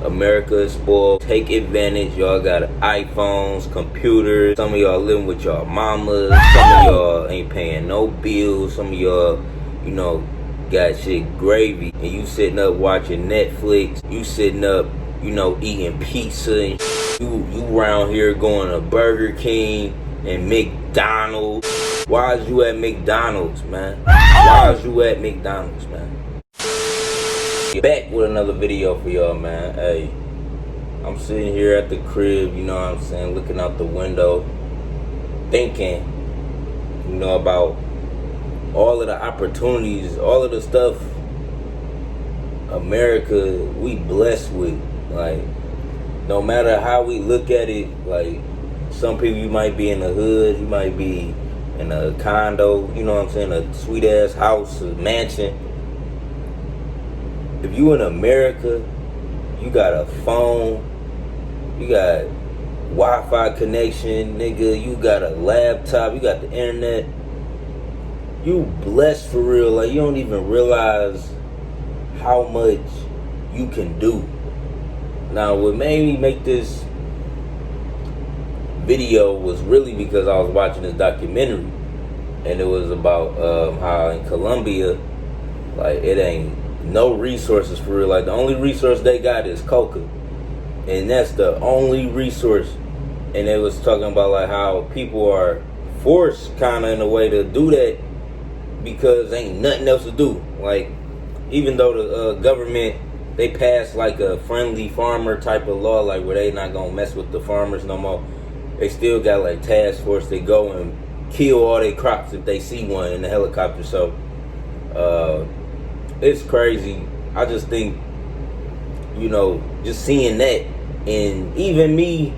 America is spoiled. Take advantage. Y'all got iPhones, computers. Some of y'all living with y'all mamas. Some of y'all ain't paying no bills. Some of y'all, got shit gravy. And you sitting up watching Netflix. You sitting up, eating pizza and you around here going to Burger King and McDonald's. Why is you at McDonald's, man? Why is you at McDonald's, man? Back with another video for y'all, man. Hey, I'm sitting here at the crib, looking out the window, thinking, about all of the opportunities, all of the stuff America we blessed with. Like, no matter how we look at it, like, some people, you might be in the hood, you might be in a condo, a sweet ass house, a mansion. If you in America, you got a phone, you got Wi-Fi connection, nigga, you got a laptop, you got the internet. You blessed for real. Like, you don't even realize how much you can do. Now, what made me make this video was really because I was watching this documentary, and it was about how in Colombia, like, it ain't no resources for real. Like, the only resource they got is coca, and that's the only resource. And they was talking about like how people are forced kind of in a way to do that because ain't nothing else to do. Like, even though the government, they passed like a friendly farmer type of law, like where they not gonna mess with the farmers no more, they still got like task force. They go and kill all their crops if they see one in the helicopter. So it's crazy. I just think, just seeing that, and even me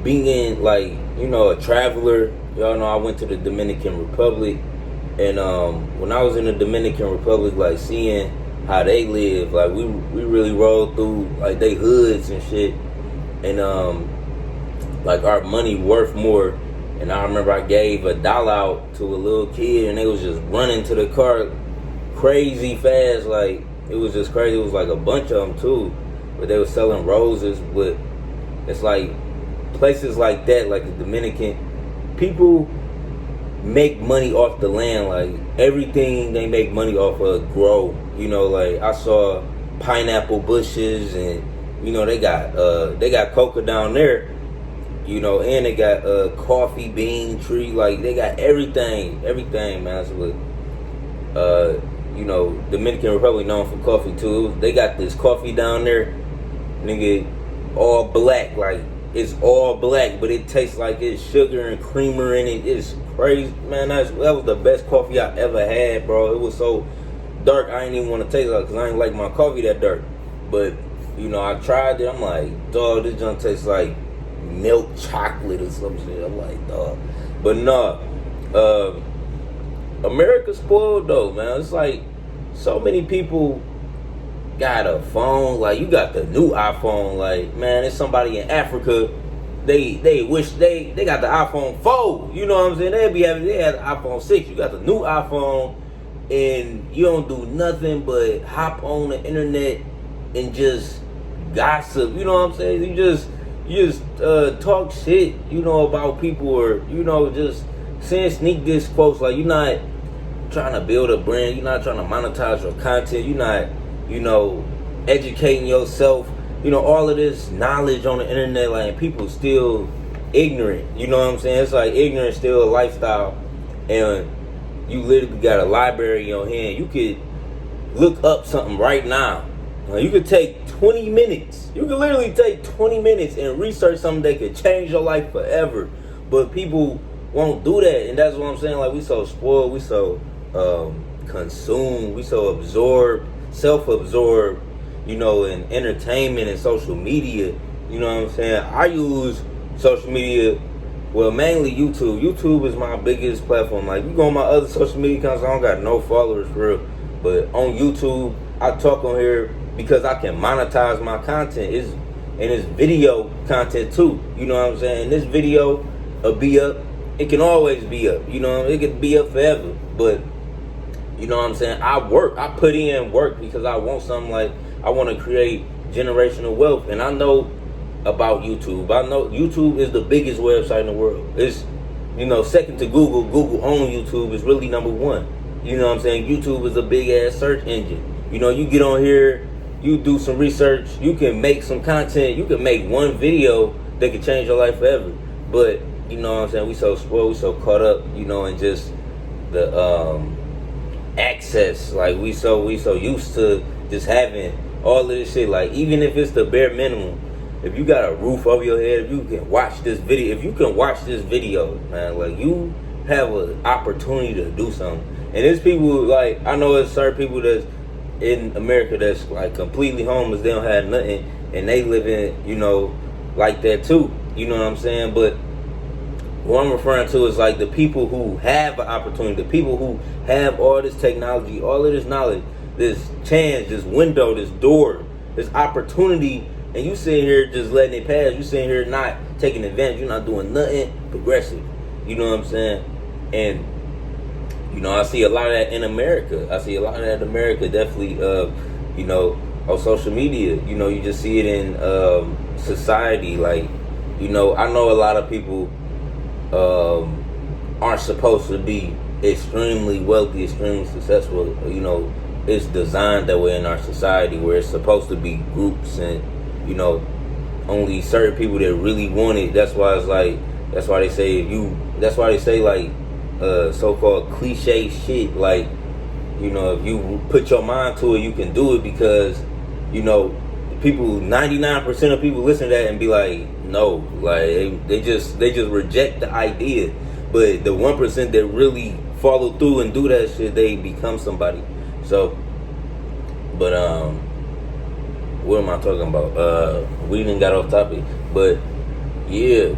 being like, a traveler. Y'all know I went to the Dominican Republic, and when I was in the Dominican Republic, like, seeing how they live, like, we really rolled through like they hoods and shit, and like, our money worth more. And I remember I gave $1 out to a little kid, and they was just running to the car crazy fast. Like, it was just crazy. It was like a bunch of them too, but they were selling roses. But it's like places like that, like the Dominican, people make money off the land. Like, everything they make money off of grow. Like, I saw pineapple bushes, and they got coca down there, and they got a coffee bean tree. Like, they got everything, man. So, Dominican Republic known for coffee too. They got this coffee down there, nigga, all black. Like, it's all black, but it tastes like it's sugar and creamer in it. It's crazy, man. That was the best coffee I ever had, bro. It was so dark, I ain't even want to taste it because I ain't like my coffee that dark. But, I tried it. I'm like, dog, this junk tastes like milk chocolate or some shit. I'm like, dog. But nah, America's spoiled though, man. It's like so many people got a phone. Like, you got the new iPhone. Like, man, there's somebody in Africa, they wish they got the iPhone 4. You know what I'm saying? They had the iPhone 6. You got the new iPhone, and you don't do nothing but hop on the internet and just gossip. You know what I'm saying? You just talk shit, about people, or just saying sneak this quotes. Like, you're not trying to build a brand, you're not trying to monetize your content, you're not educating yourself, all of this knowledge on the internet. Like, people still ignorant. You know what I'm saying? It's like ignorance still a lifestyle, and you literally got a library in your hand. You could look up something right now. You could take 20 minutes. You could literally take 20 minutes and research something that could change your life forever. But people won't do that, and that's what I'm saying. Like, we so spoiled, we so consumed, we so absorbed, self-absorbed, in entertainment and social media. You know what I'm saying? I use social media, well, mainly YouTube. YouTube is my biggest platform. Like, you go on my other social media accounts, I don't got no followers for real. But on YouTube, I talk on here because I can monetize my content. And it's video content too. You know what I'm saying? This video will be up. It can always be up. It could be up forever. But, you know what I'm saying? I put in work because I want something. Like, I want to create generational wealth. And I know about YouTube. I know YouTube is the biggest website in the world. It's, second to Google. Google owns YouTube is really number one. You know what I'm saying? YouTube is a big ass search engine. You get on here, you do some research, you can make some content, you can make one video that can change your life forever. But you know what I'm saying, we so spoiled, we so caught up, in just the access. Like we so used to just having all of this shit. Like even if it's the bare minimum, if you got a roof over your head, if you can watch this video, man, like you have an opportunity to do something. And there's people, like, I know there's certain people that's in America that's like completely homeless, they don't have nothing, and they live in, like that too. You know what I'm saying? But what I'm referring to is like the people who have an opportunity, the people who have all this technology, all of this knowledge, this chance, this window, this door, this opportunity, and you sitting here just letting it pass. You sitting here not taking advantage. You're not doing nothing progressive. You know what I'm saying? And I see a lot of that in America. Definitely, on social media. You just see it in society. Like, I know a lot of people aren't supposed to be extremely wealthy, extremely successful. It's designed that way in our society where it's supposed to be groups and, only certain people that really want it. That's why they say like so-called cliche shit, like, if you put your mind to it, you can do it, because, 99% of people listen to that and be like, no, like they just reject the idea. But the 1% that really follow through and do that shit, they become somebody. So, but what am I talking about? We didn't got off topic, but yeah,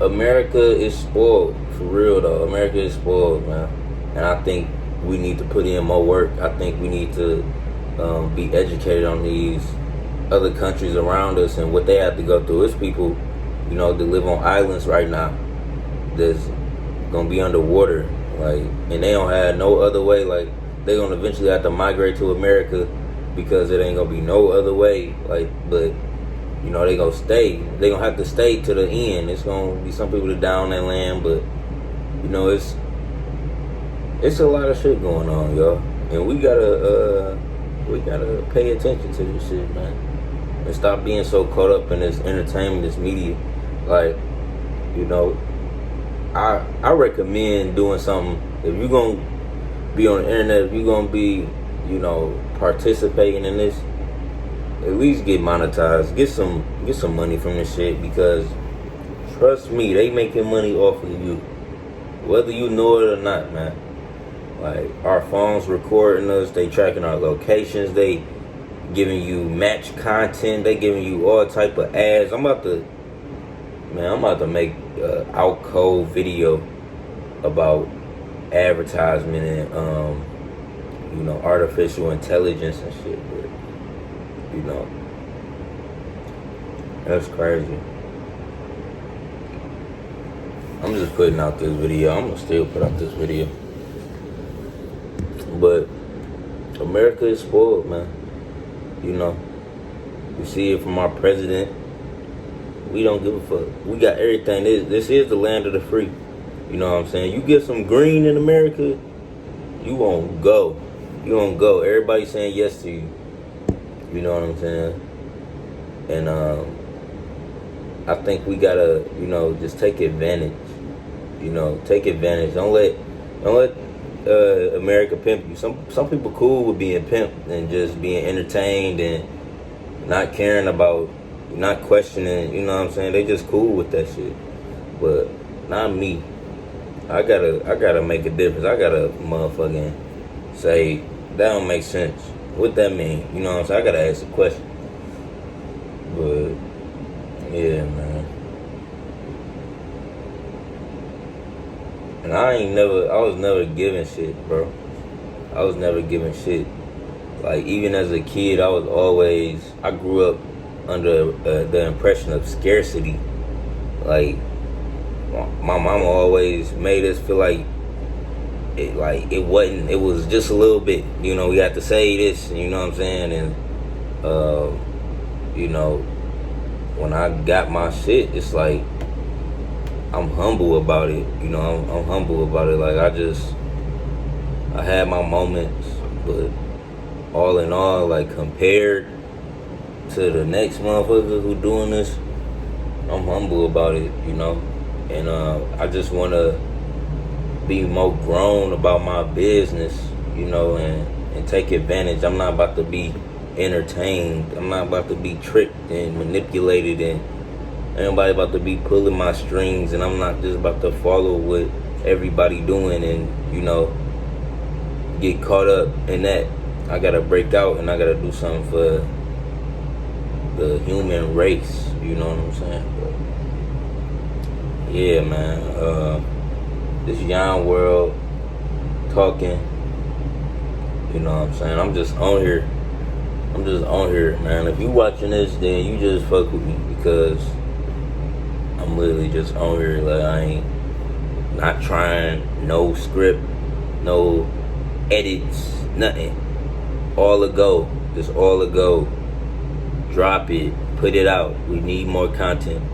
America is spoiled. For real though, America is spoiled, man. And I think we need to put in more work. I think we need to be educated on these other countries around us and what they have to go through. It's people, that live on islands right now that's gonna be underwater, like, and they don't have no other way. Like, they gonna eventually have to migrate to America because it ain't gonna be no other way. Like, but they gonna stay. They gonna have to stay to the end. It's gonna be some people that down that land, but it's a lot of shit going on, y'all, and we gotta pay attention to this shit, man, and stop being so caught up in this entertainment, this media. Like, I recommend doing something. If you're gonna be on the internet, if you're gonna be, participating in this, at least get monetized, get some money from this shit, because trust me, they making money off of you, whether you know it or not, man. Like, our phones recording us, they tracking our locations, they giving you match content, they giving you all type of ads. I'm about to make an outcode video about advertisement and artificial intelligence and shit. But that's crazy. I'm just putting out this video. I'm gonna still put out this video. But America is spoiled, man. You see it from our president. We don't give a fuck. We got everything. This is the land of the free. You know what I'm saying? You get some green in America, you won't go. You won't go. Everybody's saying yes to you. You know what I'm saying? And I think we gotta, just take advantage. Take advantage. Don't let America pimp you. Some people cool with being pimped and just being entertained and not caring about, not questioning. You know what I'm saying? They just cool with that shit. But not me. I gotta make a difference. I gotta motherfucking say that don't make sense. What that mean? You know what I'm saying? I gotta ask a question. But yeah, man. And I was never giving shit, bro. I was never giving shit. Like, even as a kid, I grew up under the impression of scarcity. Like, my mama always made us feel like it was just a little bit. We had to say this, you know what I'm saying? And you know, when I got my shit, it's like I'm humble about it. You know, I'm humble about it. Like I had my moments, but all in all, like compared to the next motherfucker who doing this, I'm humble about it, you know. And I just want to be more grown about my business, you know, and take advantage. I'm not about to be entertained. I'm not about to be tricked and manipulated, and ain't about to be pulling my strings, and I'm not just about to follow what everybody doing and, you know, get caught up in that. I gotta break out and I gotta do something for the human race, you know what I'm saying? But yeah, man, this young world talking, you know what I'm saying? I'm just on here, man. If you watching this, then you just fuck with me, because I'm literally just on here. Like, I ain't not trying, no script, no edits, nothing. All a go, just all a go. Drop it, put it out. We need more content.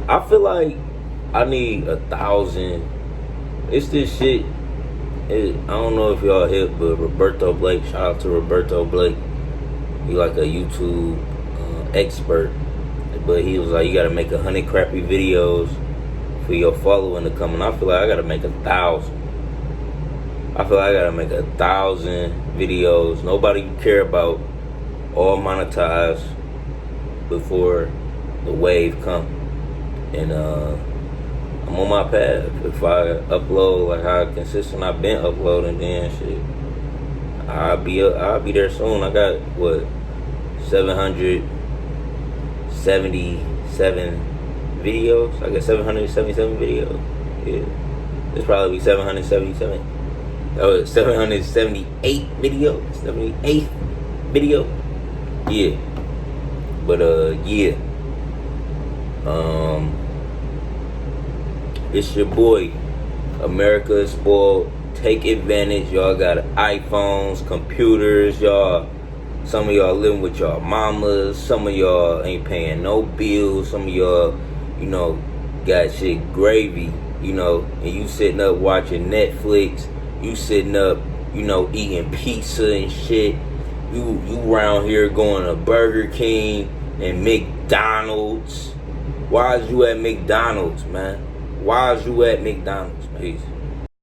I feel like I need 1,000. It's this shit. I don't know if y'all hip, but Roberto Blake. Shout out to Roberto Blake. He like a YouTube expert, but he was like, you gotta make 100 crappy videos for your following to come. And I feel like I gotta make 1,000. I feel like I gotta make 1,000 videos. Nobody care about, all monetized before the wave come. And I'm on my path. If I upload like how consistent I've been uploading, then shit, I'll be there soon. I got what, 777 videos. I got 777 videos. Yeah, it's probably 777. Oh, 778 videos. 78th video. Yeah. But yeah. It's your boy. America is spoiled. Take advantage. Y'all got iPhones, computers, y'all. Some of y'all living with y'all mamas. Some of y'all ain't paying no bills. Some of y'all, you know, got shit gravy, you know, and you sitting up watching Netflix. You sitting up, you know, eating pizza and shit. You around here going to Burger King and McDonald's. Why is you at McDonald's, man? Why is you at McDonald's? Peace.